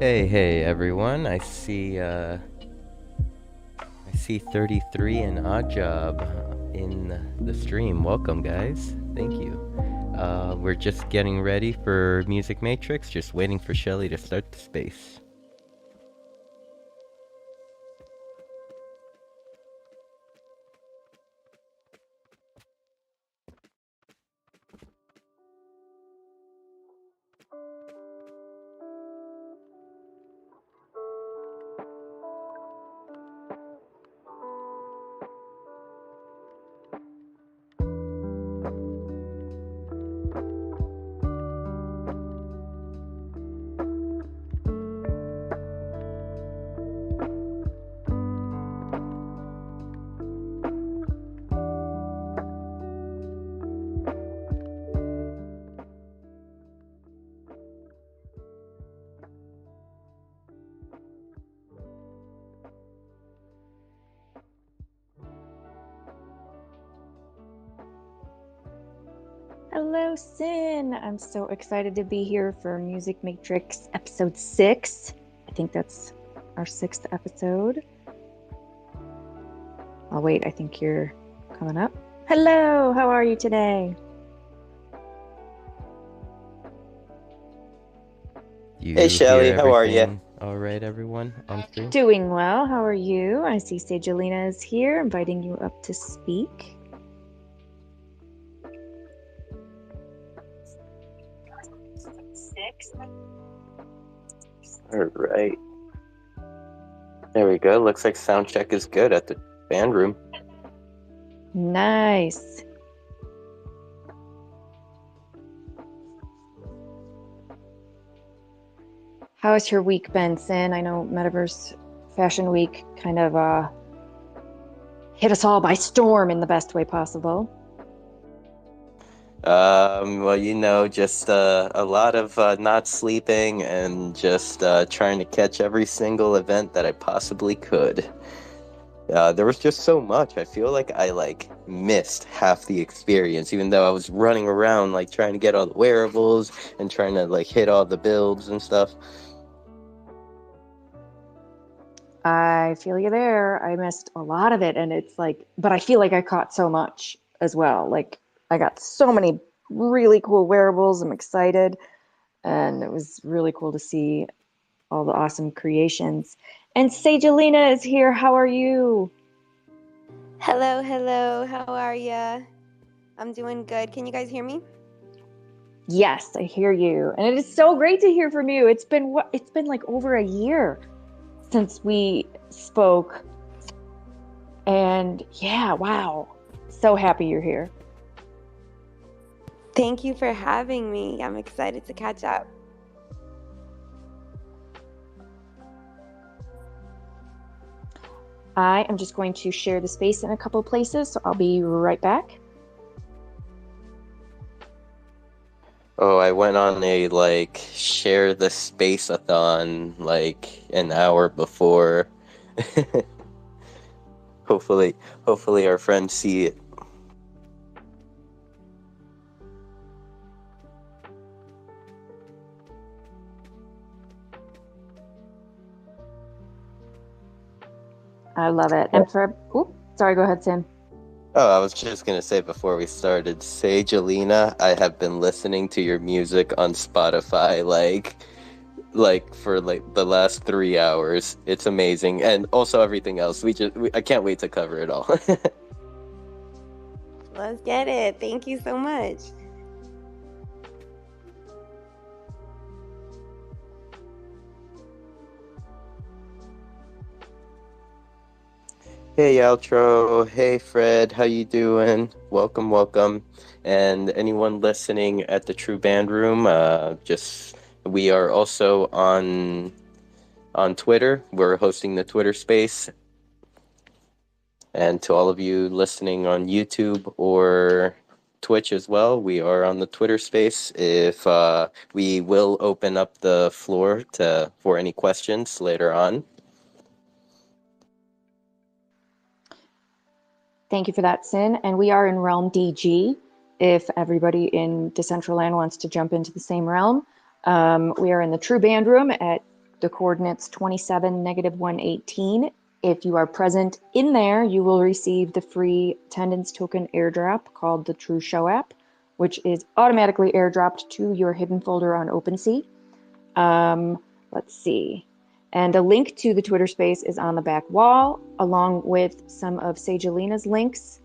Hey everyone. I see 33 and Odd Job in the stream. Welcome guys. Thank you. We're just getting ready for Music Matrix, just waiting for Shelly to start the space. Hello, Sin. I'm so excited to be here for Music Matrix episode 6. I think that's our 6th episode. Oh, wait, I think you're coming up. Hello, how are you today? Hey Shelly, how are you? All right, everyone on stream? Doing well. How are you? I see SAGEALINA is here, inviting you up to speak. All right. There we go. Looks like sound check is good at the band room. Nice. How has your week been, Sin? I know Metaverse Fashion Week kind of hit us all by storm in the best way possible. Well, just a lot of not sleeping and just trying to catch every single event that I possibly could. There was just so much. I feel like I missed half the experience, even though I was running around trying to get all the wearables and trying to hit all the builds and stuff. I feel you there. I missed a lot of it, and it's but I feel like I caught so much as well. I got so many really cool wearables. I'm excited, and it was really cool to see all the awesome creations. And SAGEALINA is here. How are you? Hello. How are ya? I'm doing good. Can you guys hear me? Yes, I hear you. And it is so great to hear from you. It's been over a year since we spoke. And yeah, wow. So happy you're here. Thank you for having me. I'm excited to catch up. I am just going to share the space in a couple places, so I'll be right back. Oh, I went on a share the space-a-thon an hour before. hopefully, hopefully our friends see it. I love it. And sorry, go ahead, Sin. Oh, I was just gonna say before we started, SAGEALINA, I have been listening to your music on Spotify for the last 3 hours. It's amazing, and also everything else. I can't wait to cover it all. Let's get it. Thank you so much. Hey Outro, hey Fred, how you doing? Welcome, welcome. And anyone listening at the True Band Room, we are also on Twitter. We're hosting the Twitter space. And to all of you listening on YouTube or Twitch as well, we are on the Twitter space. If we will open up the floor for any questions later on. Thank you for that, Sin. And we are in Realm DG. If everybody in Decentraland wants to jump into the same realm, we are in the True Band Room at the coordinates 27-118. If you are present in there, you will receive the free attendance token airdrop called the True Show app, which is automatically airdropped to your hidden folder on OpenSea. Let's see. And a link to the Twitter space is on the back wall, along with some of SAGEALINA's links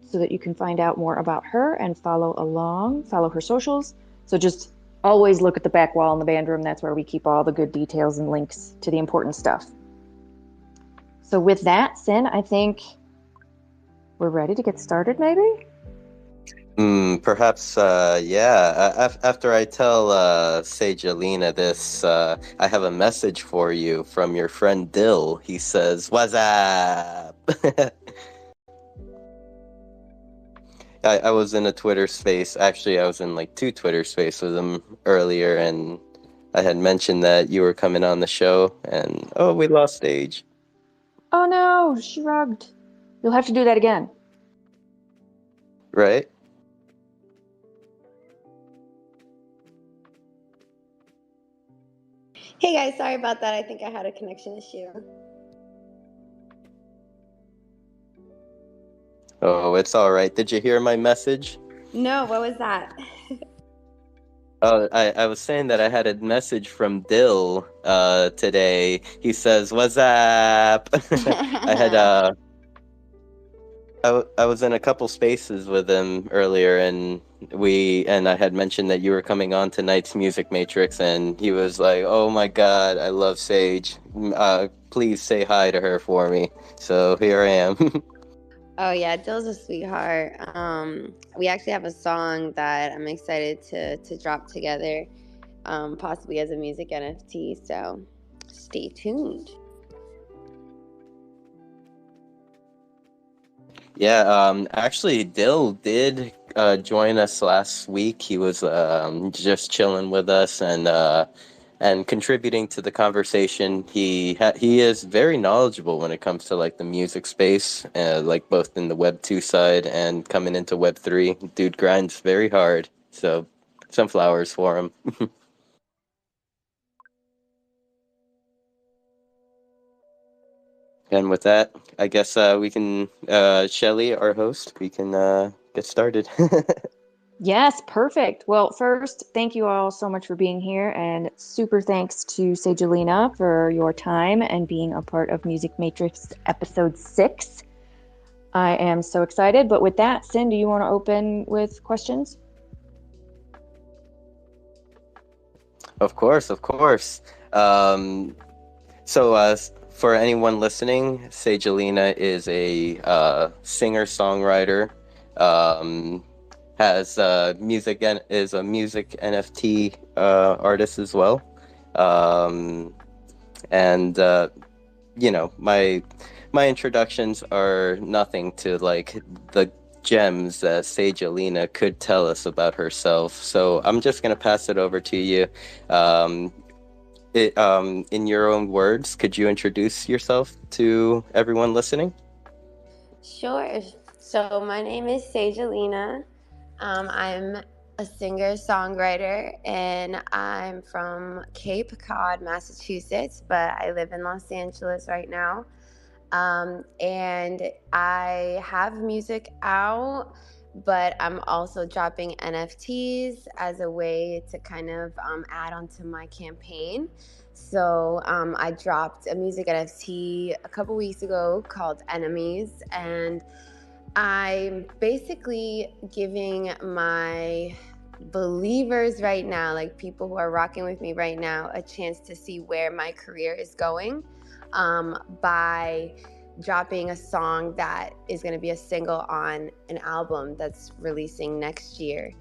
so that you can find out more about her and follow her socials. So just always look at the back wall in the band room. That's where we keep all the good details and links to the important stuff. So with that, Sin, I think we're ready to get started, maybe? Perhaps, yeah. After I tell SAGEALINA this, I have a message for you from your friend Dill. He says, "What's up?" I was in a Twitter space. Actually, I was in two Twitter spaces with him earlier, and I had mentioned that you were coming on the show, and we lost stage. Oh no, shrugged. You'll have to do that again. Right? Hey guys, sorry about that. I think I had a connection issue. Oh, it's all right. Did you hear my message? No, what was that? Oh, I was saying that I had a message from Dill today. He says, "What's up?" I was in a couple spaces with him earlier, and I had mentioned that you were coming on tonight's Music Matrix, and he was like, "Oh my God, I love Sage. Please say hi to her for me." So here I am. Oh yeah, Dill's a sweetheart. We actually have a song that I'm excited to drop together, possibly as a music NFT. So stay tuned. Yeah, actually, Dill did join us last week. He was just chilling with us and contributing to the conversation. He is very knowledgeable when it comes to the music space, both in the Web 2 side and coming into Web 3. Dude grinds very hard, so some flowers for him. And with that, I guess we can, Shelly, our host, we can get started. Yes, perfect. Well, first, thank you all so much for being here, and super thanks to SAGEALINA for your time and being a part of Music Matrix episode 6. I am so excited, but with that, Sin, do you want to open with questions? Of course, of course. For anyone listening, SAGEALINA is a singer-songwriter. Has music and is a music NFT artist as well. And my introductions are nothing to the gems that SAGEALINA could tell us about herself. So I'm just going to pass it over to you. Um, in your own words, could you introduce yourself to everyone listening? Sure. So my name is SAGEALINA. I'm a singer-songwriter, and I'm from Cape Cod, Massachusetts, but I live in Los Angeles right now. And I have music out, but I'm also dropping NFTs as a way to kind of add onto my campaign. So I dropped a music NFT a couple weeks ago called Enemies, and I'm basically giving my believers right now, like people who are rocking with me right now, a chance to see where my career is going by dropping a song that is going to be a single on an album that's releasing next year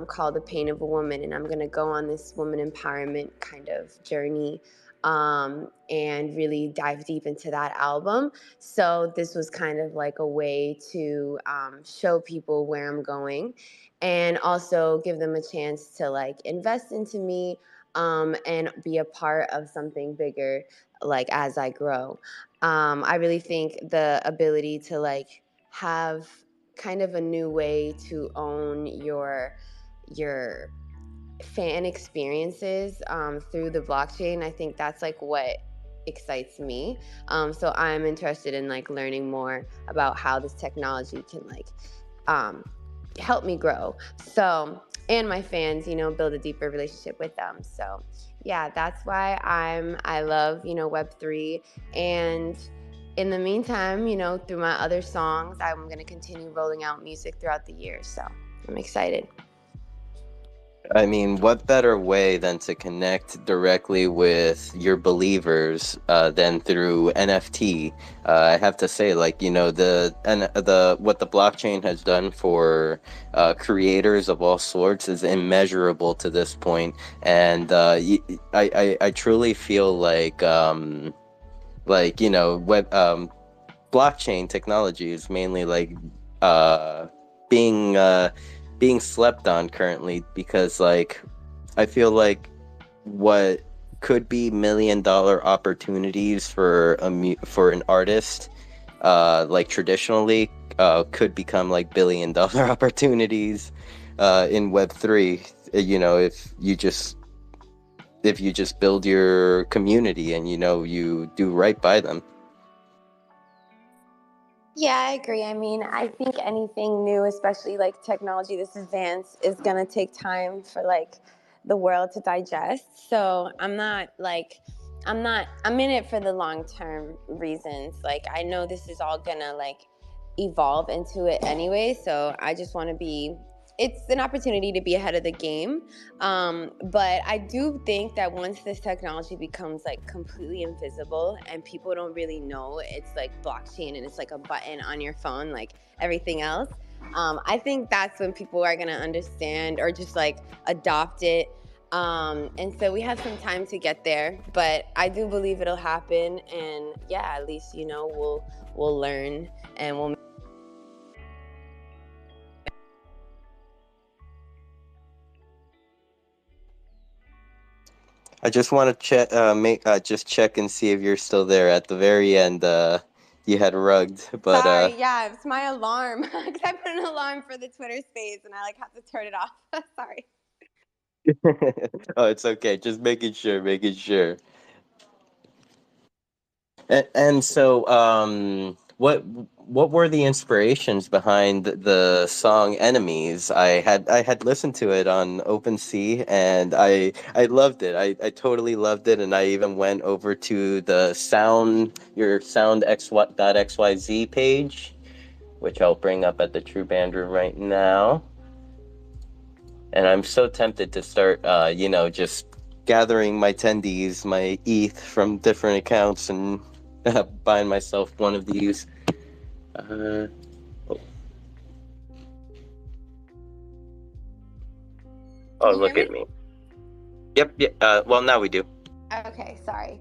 called The Pain of a Woman. And I'm going to go on this woman empowerment kind of journey and really dive deep into that album. So this was kind of like a way to show people where I'm going and also give them a chance to like invest into me and be a part of something bigger like as I grow. I really think the ability to like have kind of a new way to own your fan experiences through the blockchain. I think that's like what excites me. So I'm interested in like learning more about how this technology can like help me grow. So, and my fans, you know, build a deeper relationship with them. So yeah, that's why I love, you know, Web3. And in the meantime, you know, through my other songs, I'm going to continue rolling out music throughout the year. So I'm excited. I mean, what better way than to connect directly with your believers than through NFT? I have to say, like, you know, the what the blockchain has done for creators of all sorts is immeasurable to this point, and I truly feel like you know, blockchain technology is mainly like uh, being being slept on currently, because like I feel like what could be $1 million opportunities for for an artist like traditionally could become like $1 billion opportunities in Web3, you know, if you just build your community and you know you do right by them. Yeah, I agree. I mean, I think anything new, especially like technology this advanced, is gonna take time for like the world to digest. So I'm in it for the long term reasons. Like I know this is all gonna like evolve into it anyway. So I just want to be. It's an opportunity to be ahead of the game. But I do think that once this technology becomes like completely invisible and people don't really know it's like blockchain and it's like a button on your phone, like everything else, I think that's when people are going to understand or just like adopt it. And so we have some time to get there, but I do believe it'll happen. And yeah, at least, you know, we'll learn and we'll. I just want to check and see if you're still there. At the very end, you had rugged, but Sorry, yeah, it's my alarm because I put an alarm for the Twitter space and I like have to turn it off. Sorry. oh, it's okay. Just making sure. And so, what were the inspirations behind the song "Enemies"? I had listened to it on OpenSea, and I loved it. I totally loved it, and I even went over to the your sound xyz page, which I'll bring up at the True Band Room right now. And I'm so tempted to start, you know, just gathering my tendies, my ETH from different accounts, and buying myself one of these. Oh. Oh, look at me. Yep. Yeah. Well, now we do. Okay, sorry.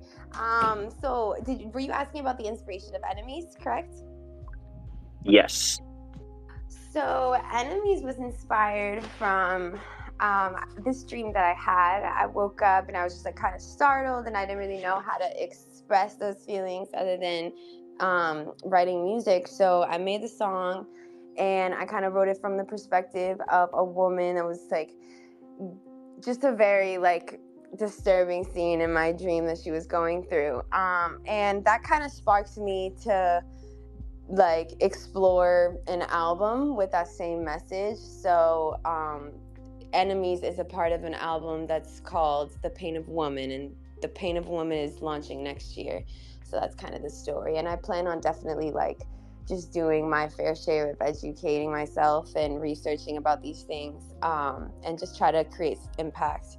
So were you asking about the inspiration of Enemies, correct? Yes. So Enemies was inspired from this dream that I had. I woke up and I was just like kind of startled, and I didn't really know how to express those feelings other than writing music. So I made the song, and I kind of wrote it from the perspective of a woman that was like just a very like disturbing scene in my dream that she was going through. And that kind of sparked me to like explore an album with that same message. So Enemies is a part of an album that's called The Pain of Woman, and The Pain of Woman is launching next year. So that's kind of the story, and I plan on definitely like just doing my fair share of educating myself and researching about these things, and just try to create impact.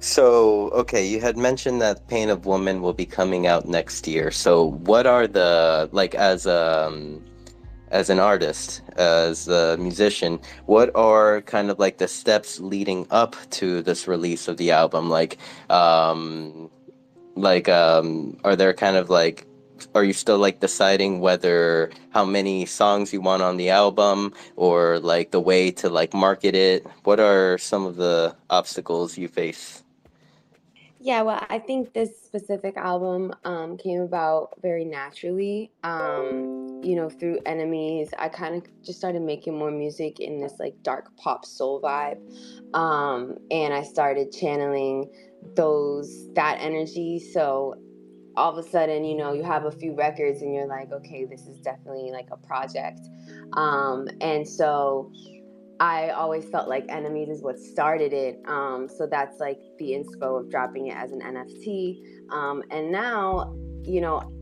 So, okay, you had mentioned that Pain of Woman will be coming out next year. So, what are the like as an artist, as a musician, what are kind of like the steps leading up to this release of the album? Are there kind of like, are you still like deciding whether how many songs you want on the album or like the way to like market it? What are some of the obstacles you face? Yeah, well, I think this specific album came about very naturally. Through Enemies, I kind of just started making more music in this like dark pop soul vibe, and I started channeling that energy. So all of a sudden, you have a few records, and you're like, okay, this is definitely like a project, and so I always felt like Enemies is what started it. So that's like the inspo of dropping it as an NFT. And now,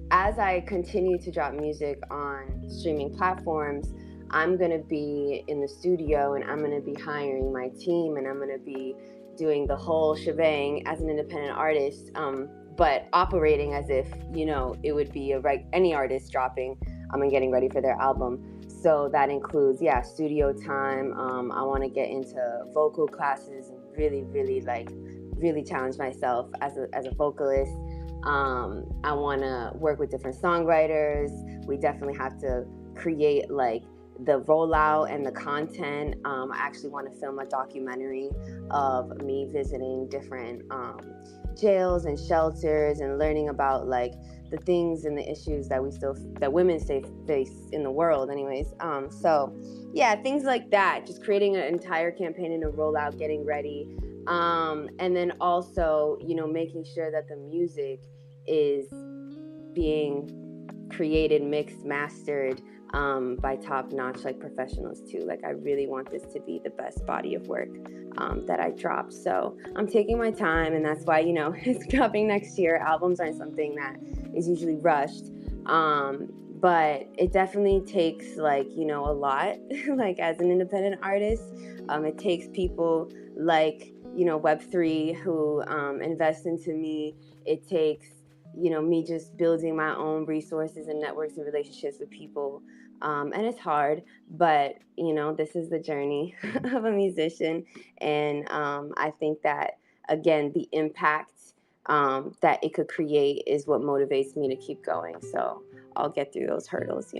as I continue to drop music on streaming platforms, I'm going to be in the studio, and I'm going to be hiring my team, and I'm going to be doing the whole shebang as an independent artist, but operating as if, it would be any artist dropping and getting ready for their album. So that includes, studio time. I want to get into vocal classes and really, really really challenge myself as a vocalist. I want to work with different songwriters. We definitely have to create like the rollout and the content. I actually want to film a documentary of me visiting different jails and shelters and learning about like the things and the issues that women face in the world anyways. So yeah, things like that, just creating an entire campaign and a rollout, getting ready, and then also making sure that the music is being created, mixed, mastered by top-notch like professionals too. Like I really want this to be the best body of work that I drop. So I'm taking my time, and that's why it's dropping next year. Albums aren't something that is usually rushed, but it definitely takes like a lot. Like as an independent artist, it takes people like Web3 who invest into me. It takes me just building my own resources and networks and relationships with people. And it's hard, but this is the journey of a musician. And I think that, again, the impact that it could create is what motivates me to keep going. So I'll get through those hurdles.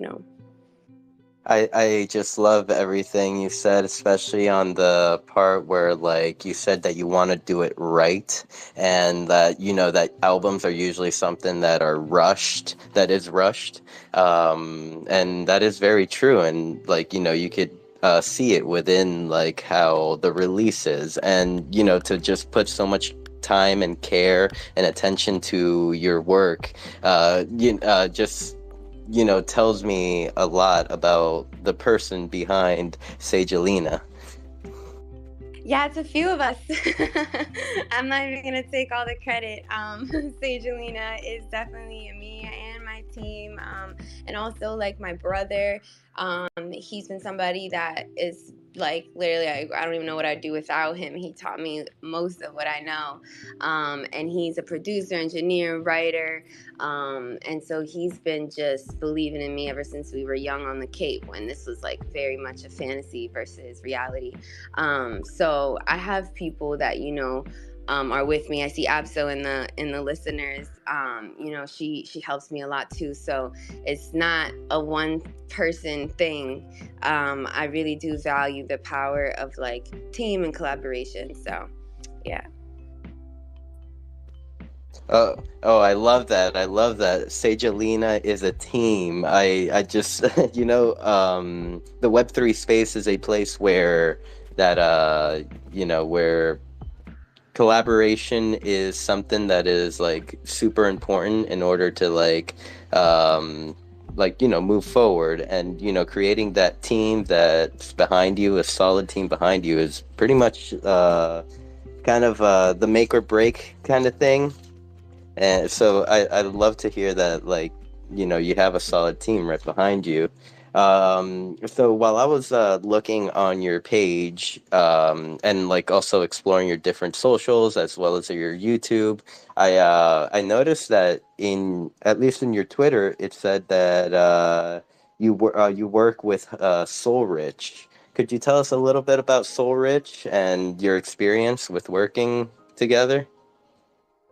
I just love everything you said, especially on the part where like you said that you want to do it right, and that that albums are usually something that is rushed, and that is very true. And like you could see it within like how the release is, and to just put so much time and care and attention to your work, just tells me a lot about the person behind SAGEALINA. Yeah, it's a few of us. I'm not even gonna take all the credit. SAGEALINA is definitely me and my team, and also like my brother. He's been somebody that is like literally I don't even know what I'd do without him. He taught me most of what I know, and he's a producer, engineer, writer, and so he's been just believing in me ever since we were young on the Cape, when this was like very much a fantasy versus reality. So I have people that are with me. I see Abso in the listeners. You know, she helps me a lot too. So it's not a one person thing. I really do value the power of like team and collaboration. So yeah. Oh, I love that. I love that. SAGEALINA is a team. I just, the Web3 space is a place where that, where collaboration is something that is like super important in order to move forward. And, creating that team that's behind you, a solid team behind you, is pretty much, kind of, the make or break kind of thing. And so I'd love to hear that, like, you have a solid team right behind you. So while I was looking on your page, and like also exploring your different socials as well as your YouTube, I noticed that at least in your Twitter, it said that you work with Soul Rich. Could you tell us a little bit about Soul Rich and your experience with working together?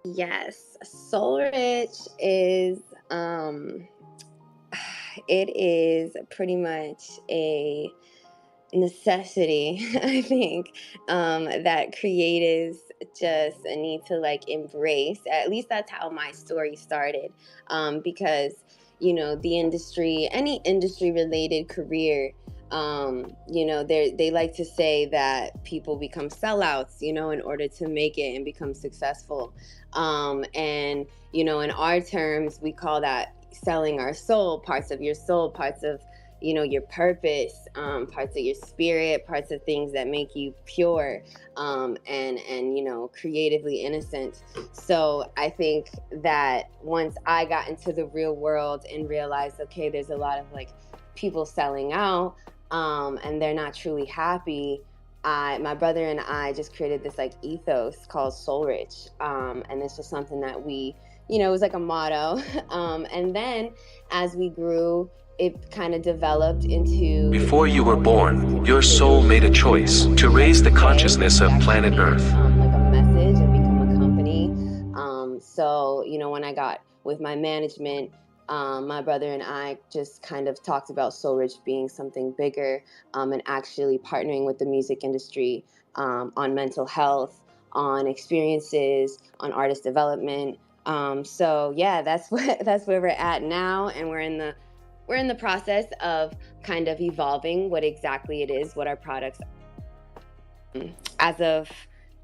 Yes, Soul Rich is it is pretty much a necessity. I think that creatives just need to like embrace. At least that's how my story started, because the industry, any industry related career, they like to say that people become sellouts, in order to make it and become successful. And in our terms, we call that selling our soul, parts of your soul, parts of your purpose, parts of your spirit, parts of things that make you pure, and creatively innocent. So I think that once I got into the real world and realized, okay, there's a lot of like people selling out, and they're not truly happy. My brother and I just created this like ethos called Soul Rich, and it's just something that we, it was like a motto. And then as we grew, it kind of developed into... Before you were born, your soul made a choice to raise the consciousness of planet Earth. Like a message and become a company. So, when I got with my management, my brother and I just kind of talked about Soul Rich being something bigger, and actually partnering with the music industry on mental health, on experiences, on artist development. So yeah, that's where we're at now, and we're in the process of kind of evolving what exactly it is, what our products are. As of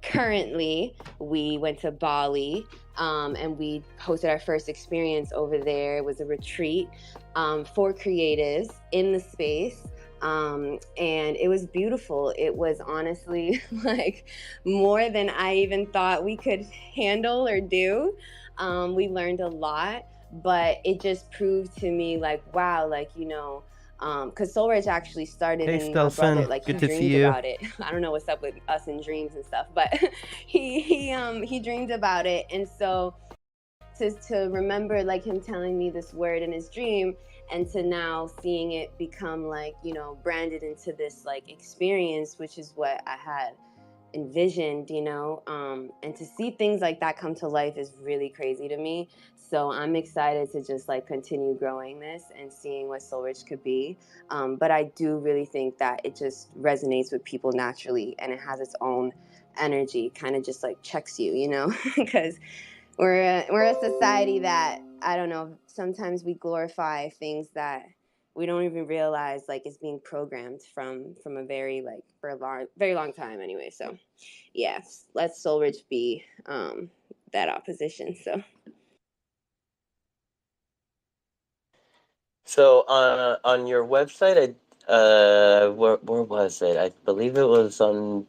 currently, we went to Bali, and we hosted our first experience over there. It was a retreat for creatives in the space. And it was beautiful. It was honestly like more than I even thought we could handle or do. We learned a lot, but it just proved to me like, wow, like, because Soul Rich actually started Hey, in my brother, Stelson, like he good to see dreamed you. about it. I don't know what's up with us in dreams and stuff, but he dreamed about it. And so to remember like him telling me this word in his dream, and to now seeing it become like, branded into this like experience, which is what I had envisioned, and to see things like that come to life is really crazy to me. So I'm excited to just like continue growing this and seeing what Soul Rich could be. But I do really think that it just resonates with people naturally, and it has its own energy, kind of just like checks you, because we're a society that, I don't know, sometimes we glorify things that we don't even realize like is being programmed from a very like for a very long time anyway. So yes, let Soul Rich be that opposition. So on your website, where was it? I believe it was on.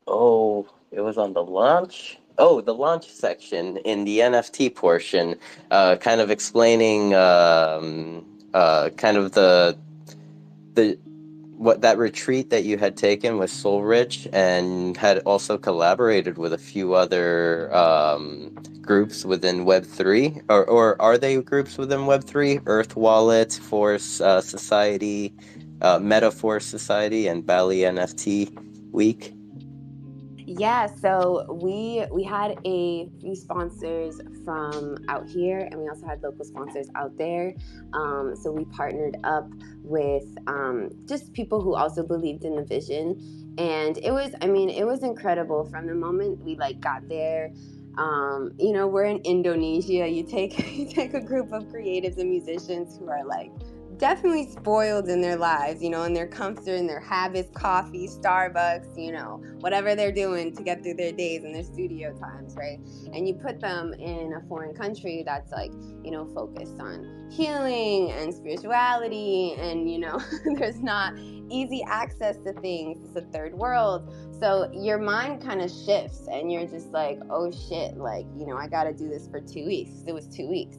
Oh, it was on the launch. Oh, the launch section in the NFT portion, kind of explaining kind of the what that retreat that you had taken with Soul Rich, and had also collaborated with a few other groups within Web3, or are they groups within Web3? Earth Wallet, Force Society, Metaforce Society, and Bali NFT Week. Yeah, so we had a few sponsors from out here, and we also had local sponsors out there. So we partnered up with just people who also believed in the vision, and it was incredible from the moment we like got there. We're in Indonesia. You take you take a group of creatives and musicians who are like definitely spoiled in their lives, in their comfort, in their habits, coffee, Starbucks, whatever they're doing to get through their days and their studio times, right? And you put them in a foreign country that's like, focused on healing and spirituality, and, there's not easy access to things. It's a third world. So your mind kind of shifts and you're just like, oh shit, like, I got to do this for 2 weeks. It was 2 weeks.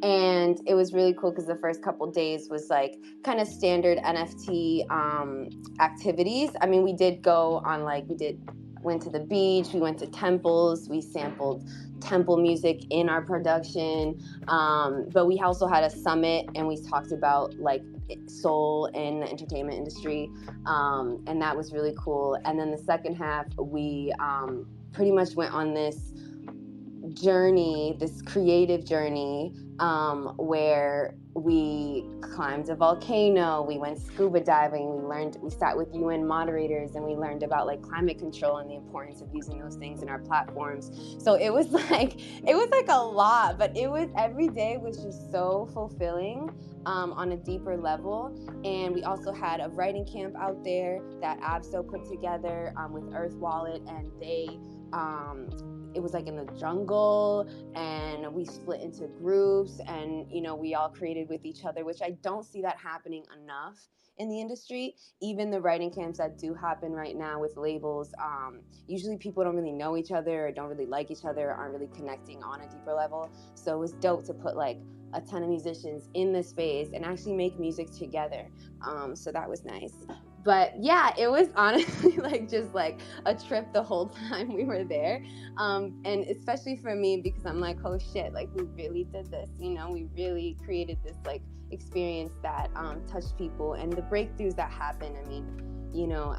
And it was really cool because the first couple days was like kind of standard NFT activities. I mean, we did go on went to the beach, we went to temples, we sampled temple music in our production. But we also had a summit and we talked about like soul in the entertainment industry. And that was really cool. And then the second half, we pretty much went on this journey, this creative journey, where we climbed a volcano, we went scuba diving, we sat with UN moderators, and we learned about like climate control and the importance of using those things in our platforms. So it was like a lot, but every day was just so fulfilling on a deeper level. And we also had a writing camp out there that Abso put together with Earth Wallet, and it was like in the jungle, and we split into groups, and we all created with each other, which I don't see that happening enough in the industry. Even the writing camps that do happen right now with labels, usually people don't really know each other or don't really like each other or aren't really connecting on a deeper level. So it was dope to put like a ton of musicians in the space and actually make music together. So that was nice. But yeah, it was honestly just a trip the whole time we were there. And especially for me, because I'm like, oh shit, like we really did this, we really created this like experience that touched people, and the breakthroughs that happened. I mean,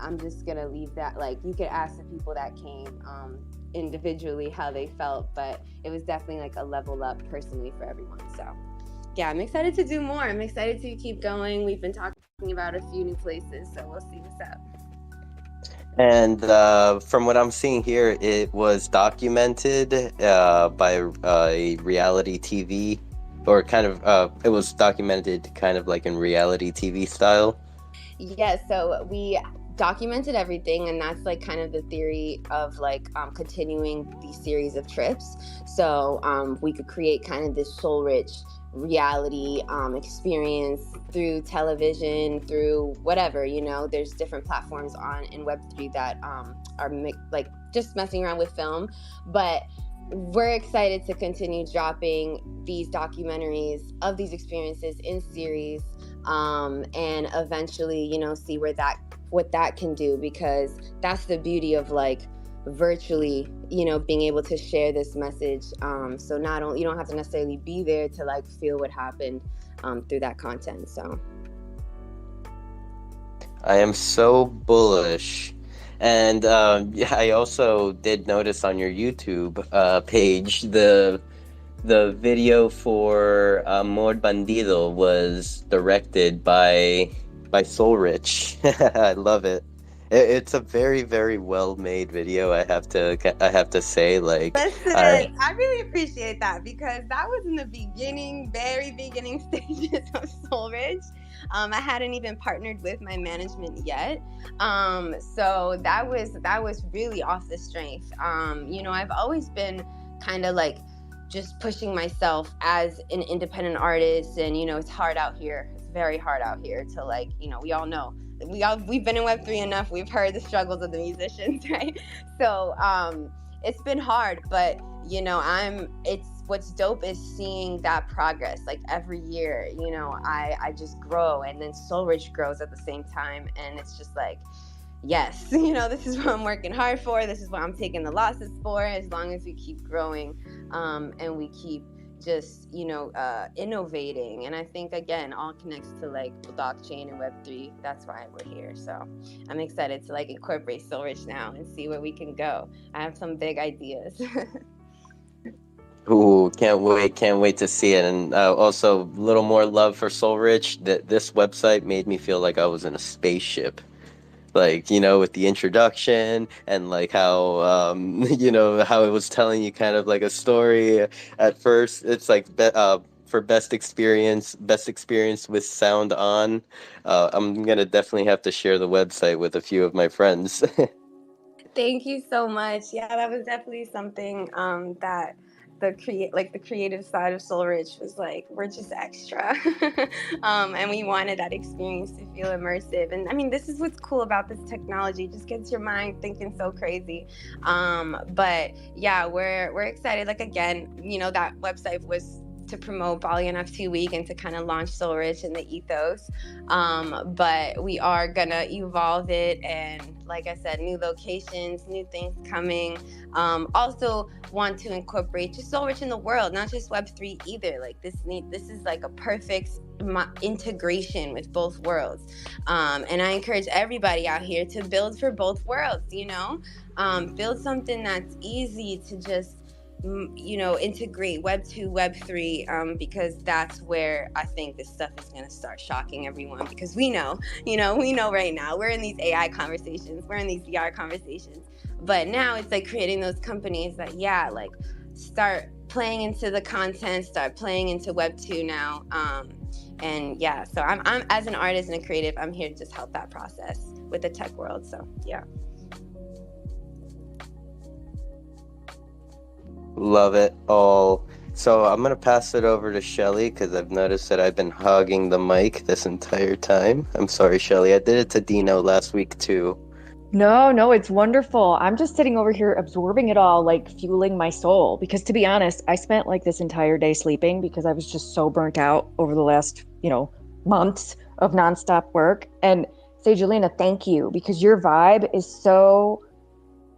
I'm just gonna leave that, like you could ask the people that came individually how they felt, but it was definitely like a level up personally for everyone. So yeah, I'm excited to do more. I'm excited to keep going. We've been talking about a few new places, so we'll see what's up. And from what I'm seeing here, it was documented by a reality TV, or kind of, it was documented kind of like in reality TV style. Yeah, so we documented everything, and that's like kind of the theory of like continuing these series of trips. So we could create kind of this soul-rich reality experience through television, through whatever, there's different platforms in Web3 that are like just messing around with film. But we're excited to continue dropping these documentaries of these experiences in series, and eventually, see what that can do, because that's the beauty of like virtually, being able to share this message. So not only, you don't have to necessarily be there to like feel what happened through that content. So I am so bullish. And I also did notice on your YouTube page the video for Amor Bandido was directed by Soul Rich. I love it. It's a very, very well made video. I have to say, like, listen, I really appreciate that, because that was in the very beginning stages of Soul Rich. I hadn't even partnered with my management yet, so that was really off the strength. I've always been kind of like just pushing myself as an independent artist, and it's hard out here. It's very hard out here to like, we all know. We've been in Web3 enough. We've heard the struggles of the musicians, right? So it's been hard, but what's dope is seeing that progress. Like every year, I just grow, and then Soul Rich grows at the same time, and it's just like, yes, this is what I'm working hard for. This is what I'm taking the losses for. As long as we keep growing, and we keep just, innovating. And I think, again, all connects to like blockchain and Web3. That's why we're here. So I'm excited to like incorporate Soul Rich now and see where we can go. I have some big ideas. Ooh, can't wait to see it. And also, a little more love for Soul Rich. This website made me feel like I was in a spaceship. Like, with the introduction and like how, how it was telling you kind of like a story at first. It's like, for best experience with sound on. I'm gonna definitely have to share the website with a few of my friends. Thank you so much. Yeah, that was definitely something that the creative side of Soul Rich was like, we're just extra. And we wanted that experience to feel immersive. And I mean, this is what's cool about this technology. It just gets your mind thinking so crazy. But yeah, we're excited. Like, again, that website was to promote Bali NFT Week and to kind of launch Soul Rich and the ethos. But we are gonna evolve it, and like I said, new locations, new things coming. Also want to incorporate just Soul Rich in the world, not just Web3 either. Like this is like a perfect integration with both worlds. And I encourage everybody out here to build for both worlds, build something that's easy to just integrate Web 2, Web 3, because that's where I think this stuff is going to start shocking everyone, because we know right now we're in these AI conversations, we're in these VR conversations, but now it's like creating those companies that start playing into the content, start playing into Web 2 now. And yeah, so I'm as an artist and a creative, I'm here to just help that process with the tech world. So yeah. Love it all. So I'm gonna pass it over to Shelly because I've noticed that I've been hogging the mic this entire time. I'm sorry, Shelly. I did it to Dino last week too. No, it's wonderful. I'm just sitting over here absorbing it all, like fueling my soul. Because to be honest, I spent like this entire day sleeping because I was just so burnt out over the last, months of nonstop work. And SAGEALINA, thank you, because your vibe is so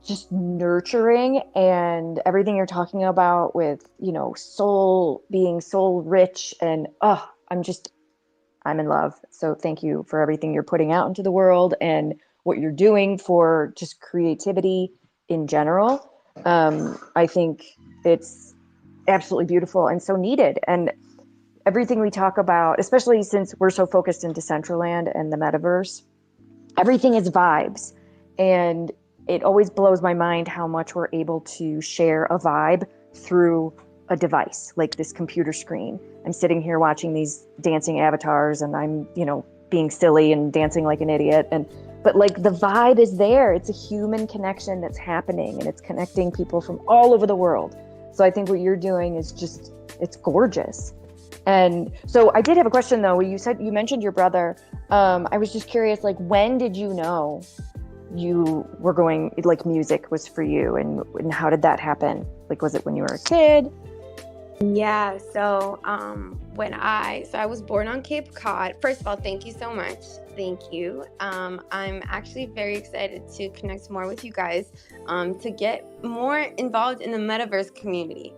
just nurturing, and everything you're talking about with, soul, being soul rich, and I'm in love. So thank you for everything you're putting out into the world and what you're doing for just creativity in general. I think it's absolutely beautiful and so needed. And everything we talk about, especially since we're so focused in Decentraland and the metaverse, everything is vibes. And it always blows my mind how much we're able to share a vibe through a device like this computer screen. I'm sitting here watching these dancing avatars and I'm, being silly and dancing like an idiot. But like the vibe is there. It's a human connection that's happening, and it's connecting people from all over the world. So I think what you're doing is just, it's gorgeous. And so I did have a question though. You mentioned your brother. I was just curious, like, when did you know you were going, like, music was for you, and how did that happen? Like, was it when you were a kid? Yeah, so I was born on Cape Cod. First of all, thank you so much. Thank you. I'm actually very excited to connect more with you guys, to get more involved in the metaverse community,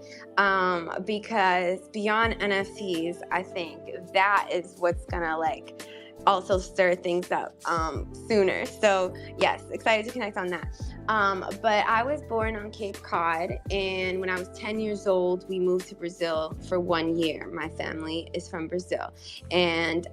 because beyond NFTs, I think that is what's gonna also stir things up sooner. So yes, excited to connect on that. But I was born on Cape Cod, and when I was 10 years old, we moved to Brazil for 1 year. My family is from Brazil, and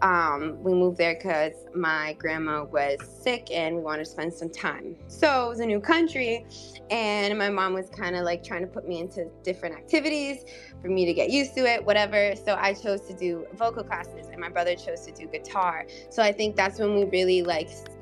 we moved there because my grandma was sick and we wanted to spend some time. So it was a new country, and my mom was kind of trying to put me into different activities for me to get used to it, whatever. So I chose to do vocal classes, and my brother chose to do guitar. So I think that's when we really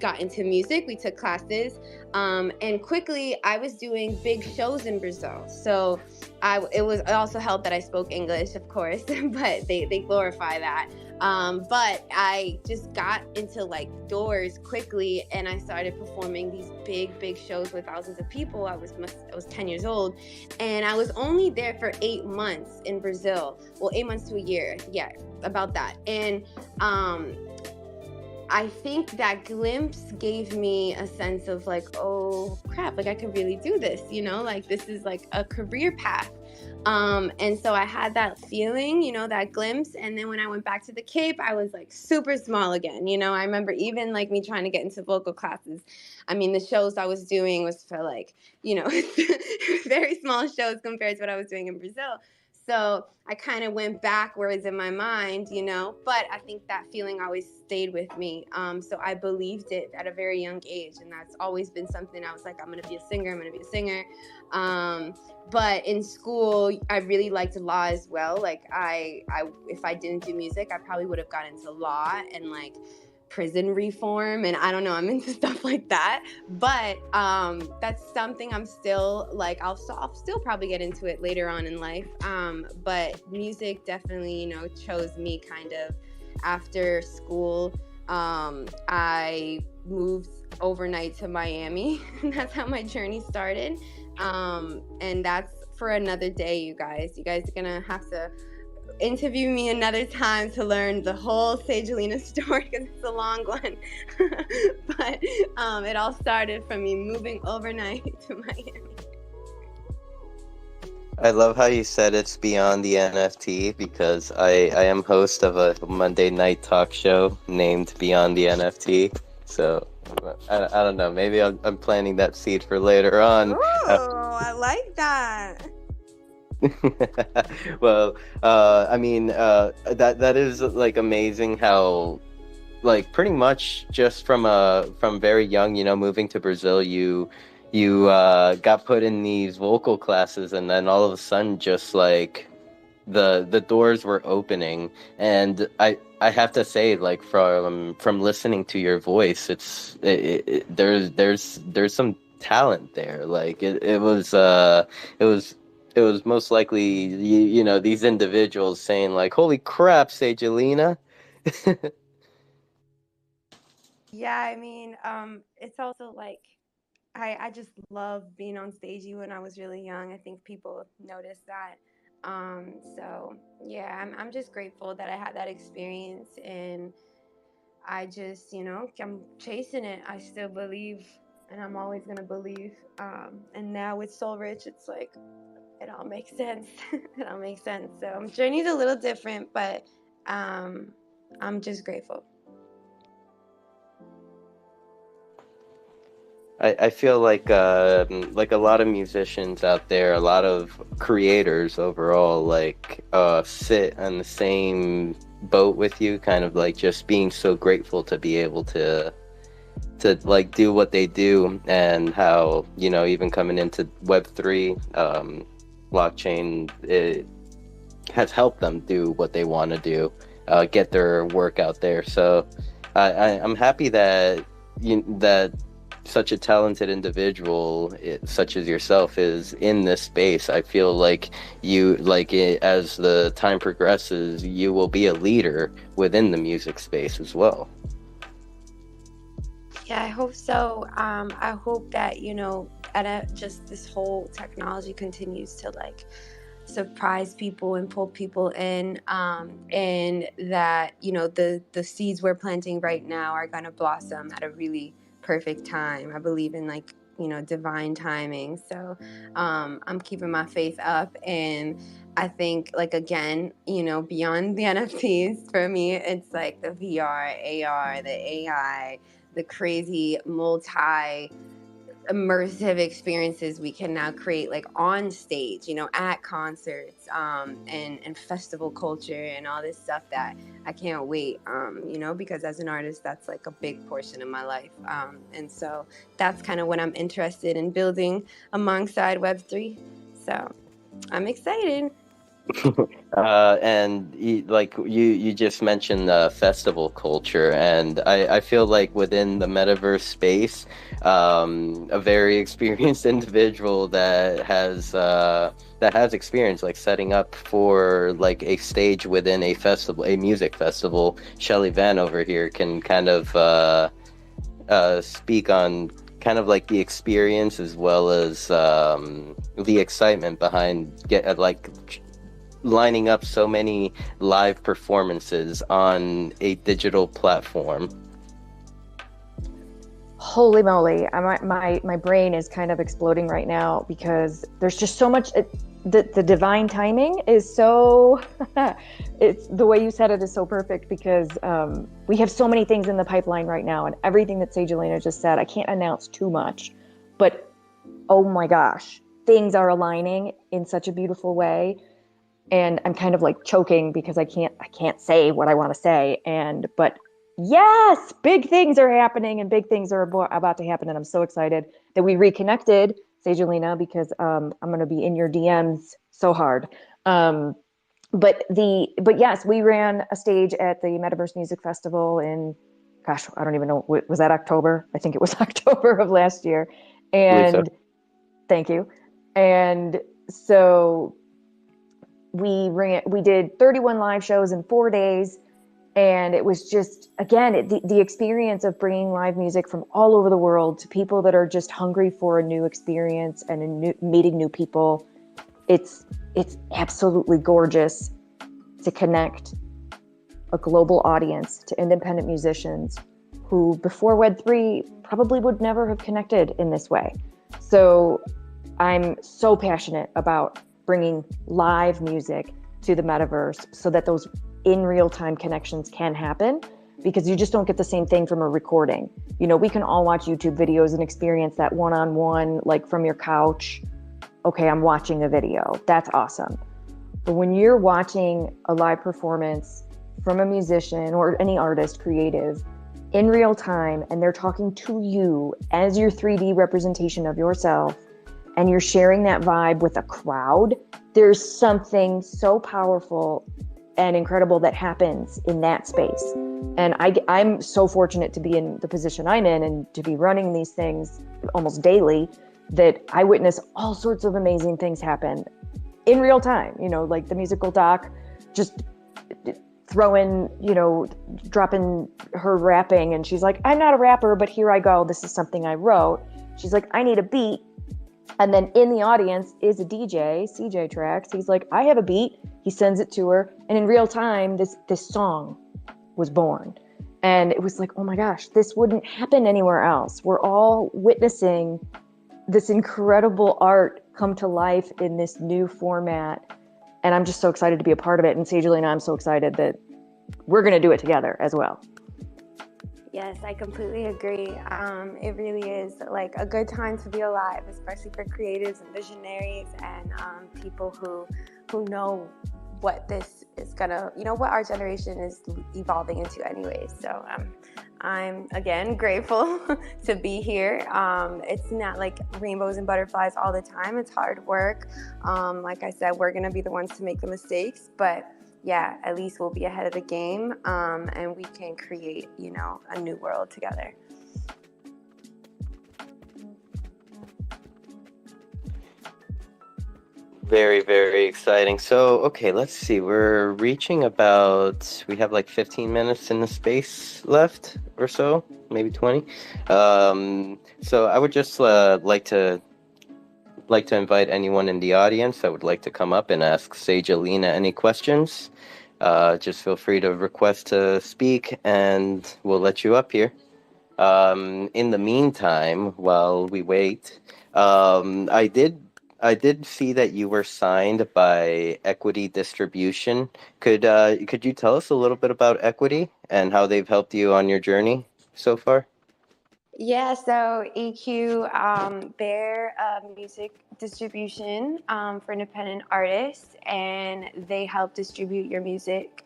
got into music. We took classes, and quickly I was doing big shows in Brazil. So it also helped that I spoke English, of course, but they glorify that. But I just got into doors quickly, and I started performing these big shows with thousands of people. I was 10 years old, and I was only there for 8 months in Brazil. Well, 8 months to a year. Yeah, about that. And I think that glimpse gave me a sense of like, oh crap, like I could really do this, you know, like this is like a career path. And so I had that feeling, you know, that glimpse. And then when I went back to the Cape, I was like super small again. You know, I remember even like me trying to get into vocal classes. I mean, the shows I was doing was for like, you know, very small shows compared to what I was doing in Brazil. So I kind of went backwards in my mind, you know, but I think that feeling always stayed with me. So I believed it at a very young age. And that's always been something I was like, I'm going to be a singer. I'm going to be a singer. But in school, I really liked law as well. Like I if I didn't do music, I probably would have got into law and like prison reform, and I don't know, I'm into stuff like that. But that's something I'm still like, I'll still probably get into it later on in life. But music definitely, you know, chose me kind of after school. I moved overnight to Miami, and that's how my journey started. And that's for another day, you guys. You guys are gonna have to interview me another time to learn the whole SAGEALINA story, because it's a long one. But it all started from me moving overnight to Miami. I love how you said it's beyond the NFT, because I am host of a Monday night talk show named Beyond the NFT. So I don't know, maybe I'm planting that seed for later on. Oh, I like that. Well, I mean, that is like amazing how, like, pretty much just from very young, you know, moving to Brazil, you got put in these vocal classes, and then all of a sudden, just like the doors were opening. And I have to say, like, from listening to your voice, there's some talent there. Like it was most likely, you know, these individuals saying like, holy crap, SAGEALINA. Yeah, I mean, it's also like I just love being on stage. Even when I was really young, I think people noticed that. So yeah, I'm just grateful that I had that experience, and I just, you know, I'm chasing it. I still believe, and I'm always gonna believe. And now with Soul Rich, it's like it all makes sense. It all makes sense. So journey's a little different, but I'm just grateful. I feel like a lot of musicians out there, a lot of creators overall, like sit on the same boat with you, kind of like just being so grateful to be able to like do what they do, and how, you know, even coming into Web3, blockchain, it has helped them do what they want to do, get their work out there. So I'm happy that that such a talented individual such as yourself is in this space. I feel like as the time progresses, you will be a leader within the music space as well. Yeah, I hope so. I hope that, you know, just this whole technology continues to like surprise people and pull people in, and that, you know, the seeds we're planting right now are going to blossom at a really perfect time. I believe in, like, you know, divine timing. So I'm keeping my faith up, and I think, like, again, you know, beyond the NFTs, for me, it's like the VR, AR, the AI, the crazy multi immersive experiences we can now create, like on stage, you know, at concerts, and festival culture and all this stuff that I can't wait, you know, because as an artist, that's like a big portion of my life. And so that's kind of what I'm interested in building alongside Web3. So I'm excited. And you just mentioned festival culture, and I feel like within the metaverse space, a very experienced individual that has experience like setting up for like a stage within a festival, a music festival, Shelly Van over here can kind of speak on kind of like the experience, as well as the excitement behind lining up so many live performances on a digital platform. Holy moly. My brain is kind of exploding right now because there's just so much. The divine timing is so, it's the way you said it is so perfect because we have so many things in the pipeline right now, and everything that SAGEALINA just said, I can't announce too much, but oh my gosh, things are aligning in such a beautiful way. And I'm kind of like choking because I can't say what I want to say. But yes, big things are happening and big things are about to happen. And I'm so excited that we reconnected, SAGEALINA, because I'm going to be in your DMs so hard. But yes, we ran a stage at the Metaverse Music Festival in, gosh, I don't even know, was that October? I think it was October of last year. I believe so. And thank you. And so we did 31 live shows in 4 days. And it was just, again, the experience of bringing live music from all over the world to people that are just hungry for a new experience and meeting new people. It's absolutely gorgeous to connect a global audience to independent musicians who before Web3 probably would never have connected in this way. So I'm so passionate about bringing live music to the metaverse so that those in real-time connections can happen, because you just don't get the same thing from a recording. You know, we can all watch YouTube videos and experience that one-on-one, like from your couch. Okay, I'm watching a video. That's awesome. But when you're watching a live performance from a musician or any artist, creative, in real time, and they're talking to you as your 3D representation of yourself, and you're sharing that vibe with a crowd, there's something so powerful and incredible that happens in that space. And I'm so fortunate to be in the position I'm in and to be running these things almost daily, that I witness all sorts of amazing things happen in real time. You know, like the musical doc, just throwing, dropping her rapping, and she's like, I'm not a rapper, but here I go. This is something I wrote. She's like, I need a beat. And then in the audience is a DJ, CJ Tracks. He's like, I have a beat. He sends it to her. And in real time, this song was born. And it was like, oh my gosh, this wouldn't happen anywhere else. We're all witnessing this incredible art come to life in this new format. And I'm just so excited to be a part of it. And SAGEALINA, I'm so excited that we're going to do it together as well. Yes, I completely agree. It really is like a good time to be alive, especially for creatives and visionaries and people who know what this is gonna, what our generation is evolving into anyways. So I'm again grateful to be here. It's not like rainbows and butterflies all the time. It's hard work. Like I said, we're gonna be the ones to make the mistakes, but yeah, at least we'll be ahead of the game, and we can create, a new world together. Very, very exciting. So, okay, let's see. We have like 15 minutes in the space left or so, maybe 20. So I would just like to invite anyone in the audience that would like to come up and ask SAGEALINA any questions. Just feel free to request to speak, and we'll let you up here. In the meantime, while we wait, I did see that you were signed by Equity Distribution. Could you tell us a little bit about Equity and how they've helped you on your journey so far? Yeah, so EQ, they're music distribution for independent artists, and they help distribute your music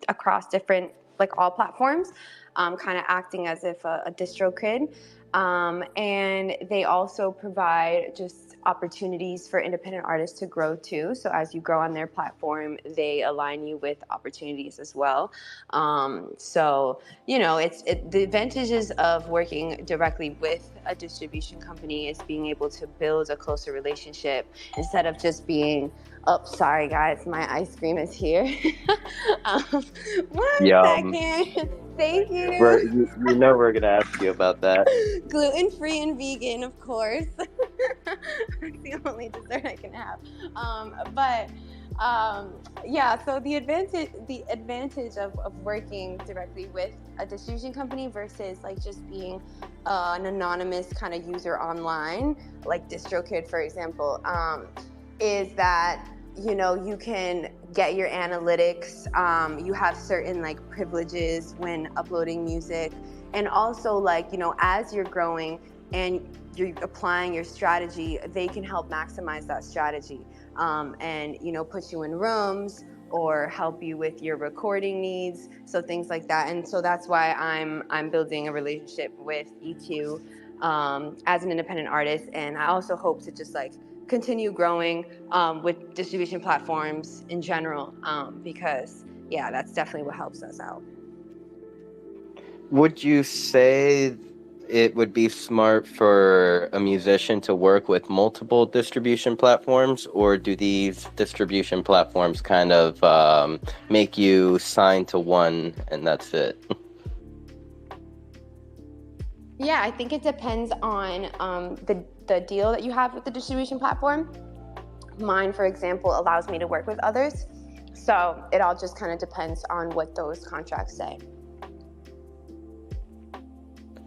across different, like all platforms, kind of acting as if a DistroKid. And they also provide just opportunities for independent artists to grow too. So as you grow on their platform, they align you with opportunities as well. So, the advantages of working directly with a distribution company is being able to build a closer relationship instead of just being, oh, sorry guys, my ice cream is here. One second. Thank you. We're gonna ask you about that. Gluten-free and vegan, of course. It's the only dessert I can have. But Yeah, so the advantage of working directly with a distribution company versus like just being an anonymous kind of user online, like DistroKid, for example, is that you can get your analytics. You have certain like privileges when uploading music, and also like as you're growing and you're applying your strategy, they can help maximize that strategy, and put you in rooms or help you with your recording needs, so things like that. And so that's why I'm building a relationship with E2 as an independent artist, and I also hope to just like continue growing with distribution platforms in general, because yeah, that's definitely what helps us out. Would you say it would be smart for a musician to work with multiple distribution platforms, or do these distribution platforms kind of make you sign to one and that's it? Yeah, I think it depends on the deal that you have with the distribution platform. Mine, for example, allows me to work with others, so it all just kind of depends on what those contracts say.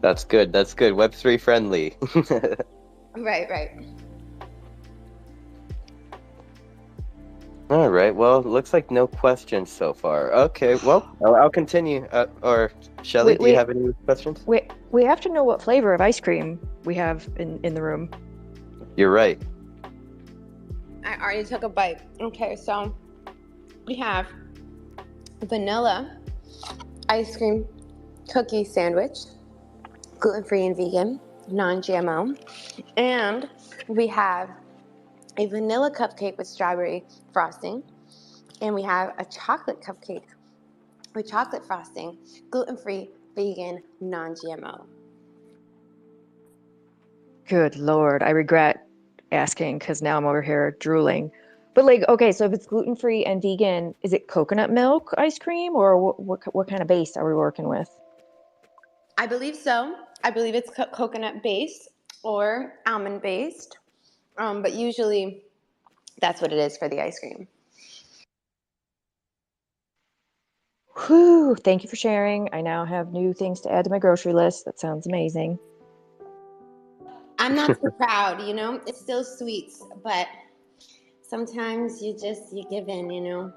That's good. That's good. Web3 friendly. Right. All right. Well, looks like no questions so far. Okay. Well, I'll continue. Or Shelly, do you have any questions? We have to know what flavor of ice cream we have in the room. You're right. I already took a bite. Okay, so we have vanilla ice cream cookie sandwich, gluten-free and vegan, non-GMO. And we have a vanilla cupcake with strawberry frosting. And we have a chocolate cupcake with chocolate frosting, gluten-free, vegan, non-GMO. Good Lord, I regret asking because now I'm over here drooling. But like, okay, so if it's gluten-free and vegan, is it coconut milk ice cream, or what kind of base are we working with? I believe so. I believe it's coconut based or almond based, but usually that's what it is for the ice cream. Whew, thank you for sharing. I now have new things to add to my grocery list. That sounds amazing. I'm not so proud, it's still sweets, but sometimes you give in.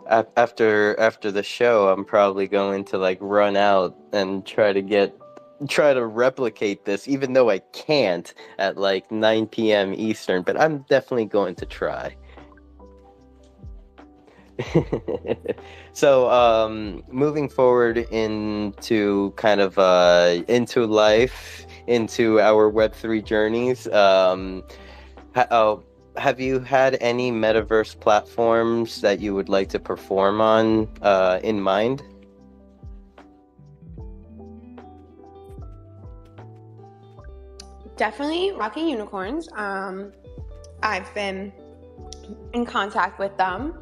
After the show, I'm probably going to like run out and try to replicate this, even though I can't at like 9 p.m. Eastern, but I'm definitely going to try. So, moving forward into kind of into life, into our Web3 journeys, have you had any metaverse platforms that you would like to perform on in mind? Definitely Rocking Unicorns. I've been in contact with them,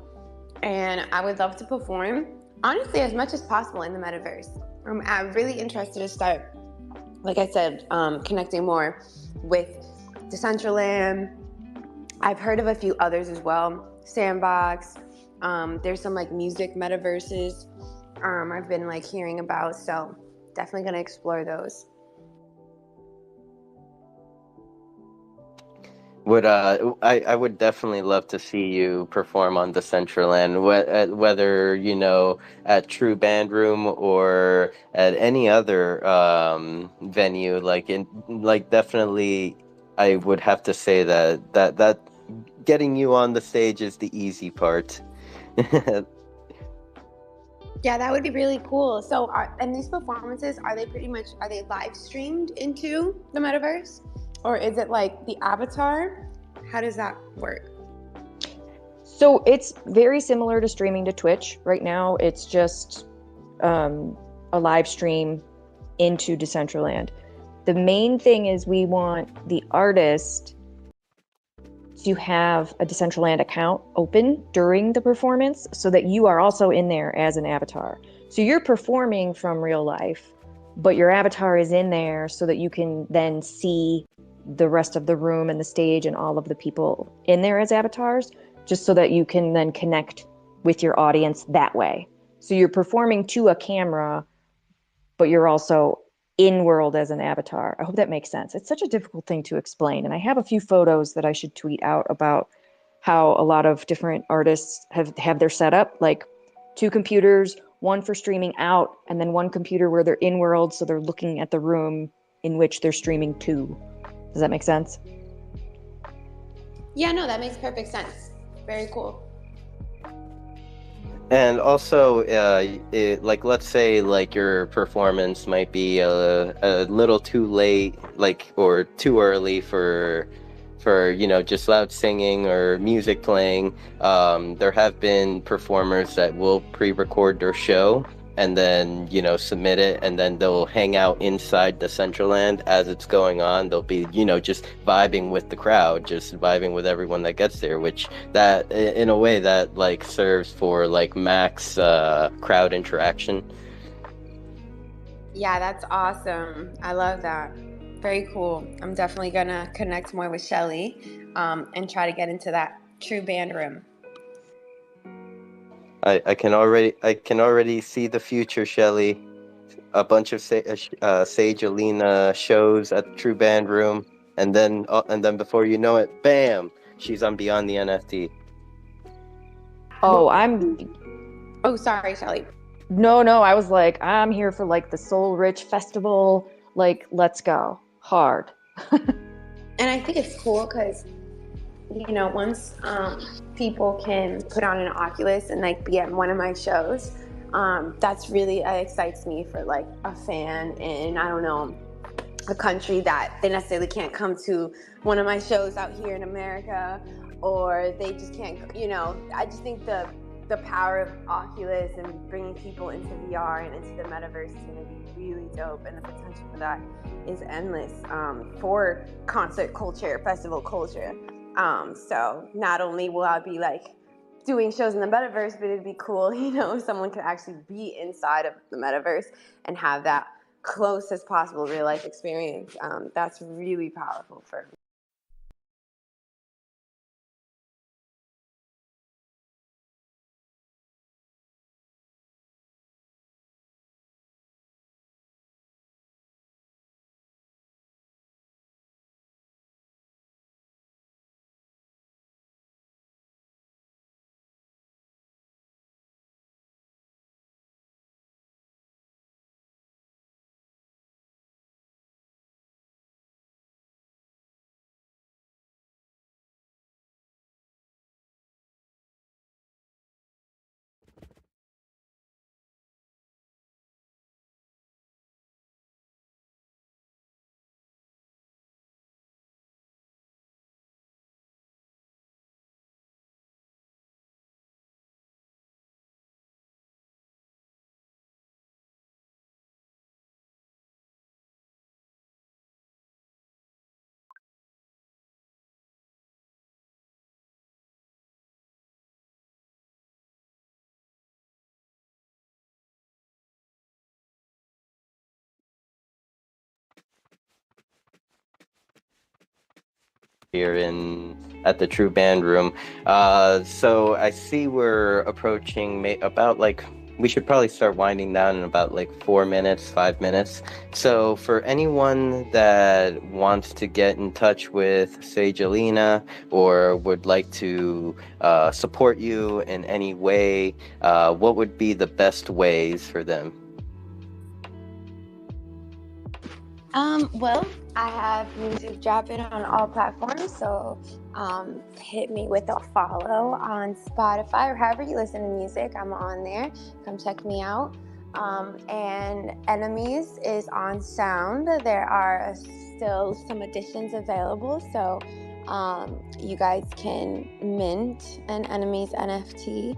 and I would love to perform, honestly, as much as possible in the metaverse. I'm really interested to start, like I said, connecting more with Decentraland. I've heard of a few others as well. Sandbox. There's some like music metaverses I've been like hearing about, so definitely gonna explore those. I would definitely love to see you perform on Decentraland, whether at True Band Room or at any other venue. Definitely, I would have to say that getting you on the stage is the easy part. Yeah, that would be really cool. So, and these performances, are they live streamed into the metaverse? Or is it like the avatar? How does that work? So it's very similar to streaming to Twitch. Right now, it's just a live stream into Decentraland. The main thing is we want the artist to have a Decentraland account open during the performance so that you are also in there as an avatar. So you're performing from real life, but your avatar is in there so that you can then see the rest of the room and the stage and all of the people in there as avatars, just so that you can then connect with your audience that way. So you're performing to a camera, but you're also in world as an avatar. I hope that makes sense. It's such a difficult thing to explain. And I have a few photos that I should tweet out about how a lot of different artists have their setup, like 2 computers, one for streaming out, and then 1 computer where they're in world, so they're looking at the room in which they're streaming to. Does that make sense? Yeah, no, that makes perfect sense. Very cool. And also, like, let's say, like, your performance might be a little too late, like, or too early for just loud singing or music playing. There have been performers that will pre-record their show and then, submit it, and then they'll hang out inside the Central Land as it's going on. They'll be, just vibing with the crowd, just vibing with everyone that gets there, which that, in a way, that, like, serves for, like, max crowd interaction. Yeah, that's awesome. I love that. Very cool. I'm definitely gonna connect more with Shelly, and try to get into that true band room. I can already see the future, Shelly. A bunch of SAGEALINA shows at the True Band Room, and then before you know it, bam, she's on Beyond the NFT. Oh, Oh, sorry, Shelly. No, I was like, I'm here for like the Soul Rich Festival. Like, let's go hard. And I think it's cool because, once people can put on an Oculus and like be at one of my shows, that's really excites me for like a fan in, I don't know, a country that they necessarily can't come to one of my shows out here in America, or they just can't, I just think the power of Oculus and bringing people into VR and into the metaverse is going to be really dope, and the potential for that is endless, for concert culture, festival culture. So not only will I be like doing shows in the metaverse, but it'd be cool, if someone could actually be inside of the metaverse and have that close as possible real life experience. That's really powerful for me. Here at the True Band Room. So I see we're approaching about, like, we should probably start winding down in about like 4 minutes, 5 minutes. So for anyone that wants to get in touch with SAGEALINA or would like to support you in any way, what would be the best ways for them? Well, I have music dropping on all platforms, so hit me with a follow on Spotify or however you listen to music. I'm on there. Come check me out. And Enemies is on Sound. There are still some editions available, so you guys can mint an Enemies NFT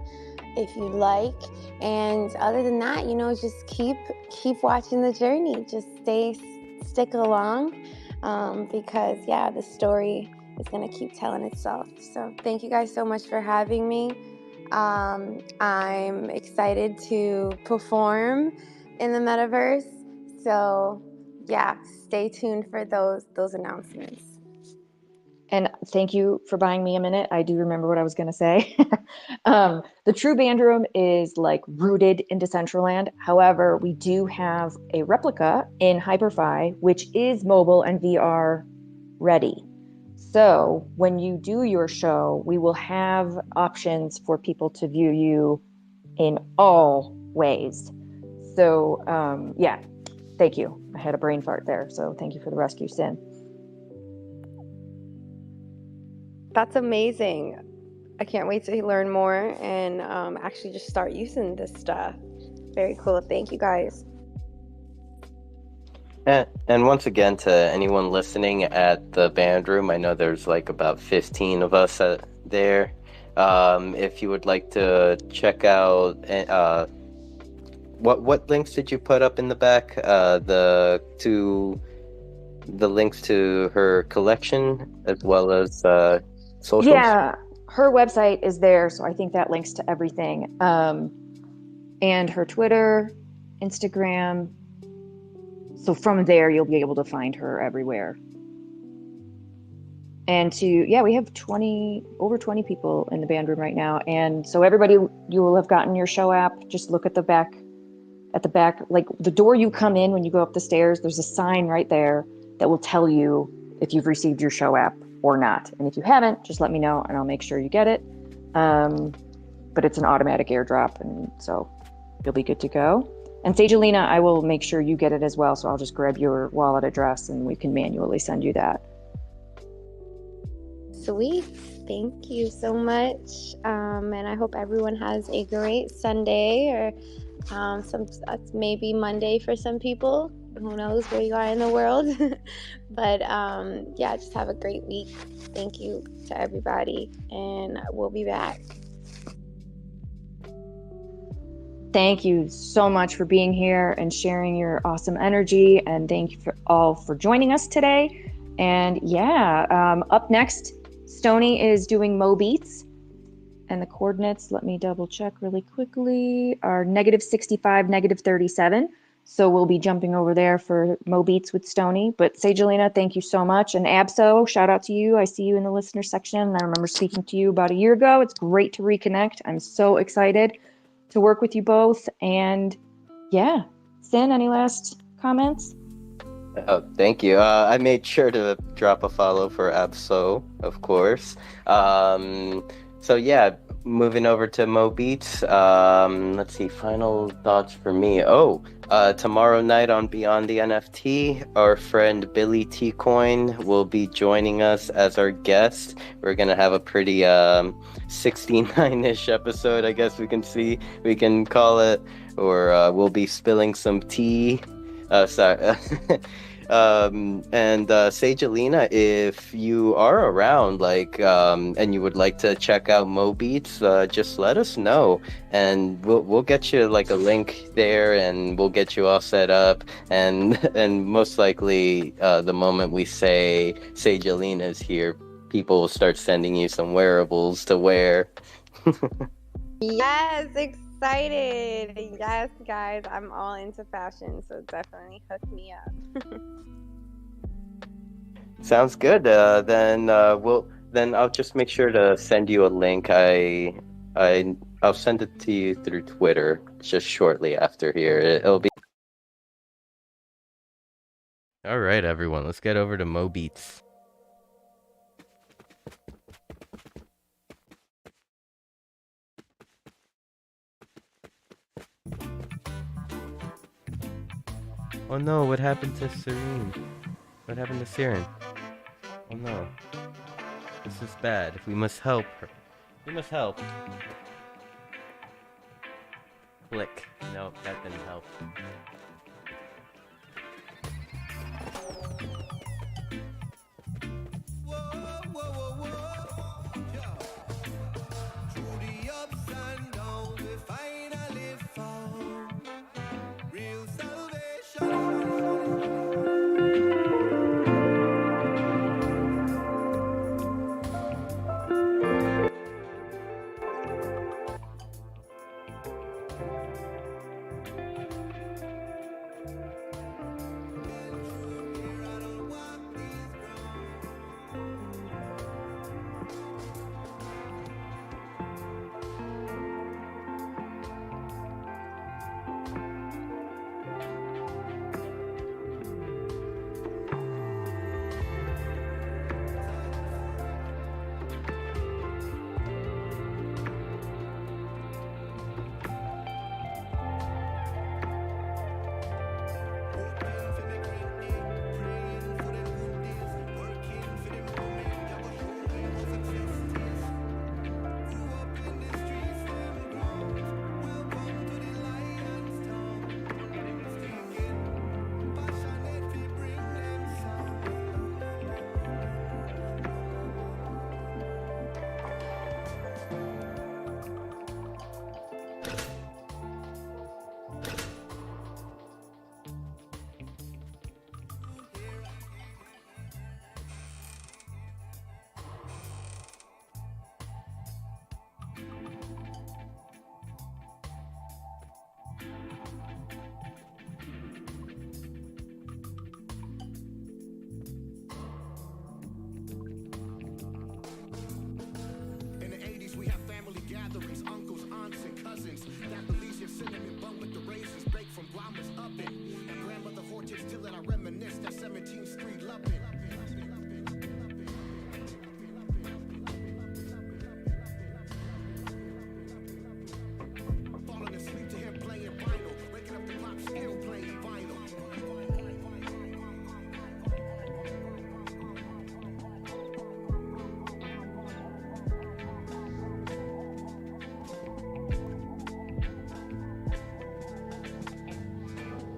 if you like. And other than that, just keep watching the journey. Just stick along, because the story is going to keep telling itself. So thank you guys so much for having me. I'm excited to perform in the metaverse, so stay tuned for those announcements. And thank you for buying me a minute. I do remember what I was going to say. The True Band Room is like rooted into Decentraland. However, we do have a replica in Hyperfi, which is mobile and VR ready. So when you do your show, we will have options for people to view you in all ways. So yeah, thank you. I had a brain fart there. So thank you for the rescue, Sin. That's amazing. I can't wait to learn more and actually just start using this stuff. Very cool. Thank you guys. And once again, to anyone listening at the band room, I know there's like about 15 of us there. If you would like to check out, what links did you put up in the back? The links to her collection as well as socials. Yeah, her website is there, so I think that links to everything. And her Twitter, Instagram. So from there, you'll be able to find her everywhere. And we have over 20 people in the band room right now. And so everybody, you will have gotten your show app. Just look at the back, like the door you come in when you go up the stairs, there's a sign right there that will tell you if you've received your show app or not. And if you haven't, just let me know and I'll make sure you get it. But it's an automatic airdrop, and so you'll be good to go. And SAGEALINA, I will make sure you get it as well. So I'll just grab your wallet address and we can manually send you that. Sweet. Thank you so much. And I hope everyone has a great Sunday, or that's maybe Monday for some people. Who knows where you are in the world. But yeah, just have a great week. Thank you to everybody, and we'll be back. Thank you so much for being here and sharing your awesome energy. And thank you all for joining us today. And yeah, up next, Stony is doing Mo Beats. And the coordinates, let me double check really quickly, are -65, -37. So we'll be jumping over there for Mo Beats with Stony. But SAGEALINA, thank you so much. And Abso, shout out to you. I see you in the listener section. I remember speaking to you about a year ago. It's great to reconnect. I'm so excited to work with you both. And yeah, Sin, any last comments? Oh, thank you. I made sure to drop a follow for Abso, of course. So yeah, moving over to Mo Beats. Let's see, final thoughts for me. Tomorrow night on Beyond the NFT, our friend Billy T Coin will be joining us as our guest. We're gonna have a pretty 69-ish episode, I guess we can call it, or we'll be spilling some tea. Sorry. And SAGEALINA, if you are around, and you would like to check out Mo Beats, just let us know, and we'll get you like a link there, and we'll get you all set up, and most likely, the moment we say SAGEALINA is here, people will start sending you some wearables to wear. Yes, excited. Yes, guys, I'm all into fashion, so definitely hook me up. Sounds good. Then I'll just make sure to send you a link. I'll send it to you through Twitter just shortly after here. It'll be. All right, everyone, let's get over to Mo Beats. Oh no, what happened to Serene? What happened to Siren? Oh no. This is bad. We must help her. We must help. Click. No, that didn't help. Prince. That Belizean cinnamon bun with the raisins baked from grandma's oven. My grandmother horchard still that I reminisce. That 17th Street lovin'. Falling asleep to him playing vinyl. Waking up to pop still playing vinyl.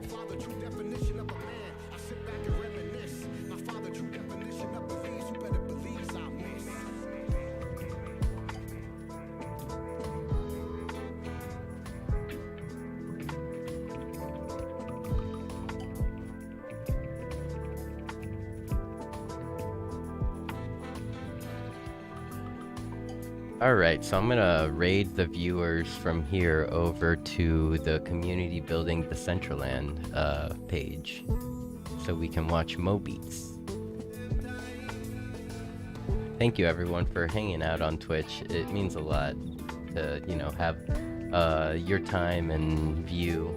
Father, true definition of a man. I sit back and reminisce. My father, true definition of beliefs. You better believe I miss. Alright, so I'm gonna raid the viewers from here over to the community building the Centraland page so we can watch Mobeats. Thank you everyone for hanging out on Twitch. It means a lot to, you know, have your time and view.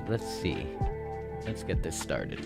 Let's see. Let's get this started.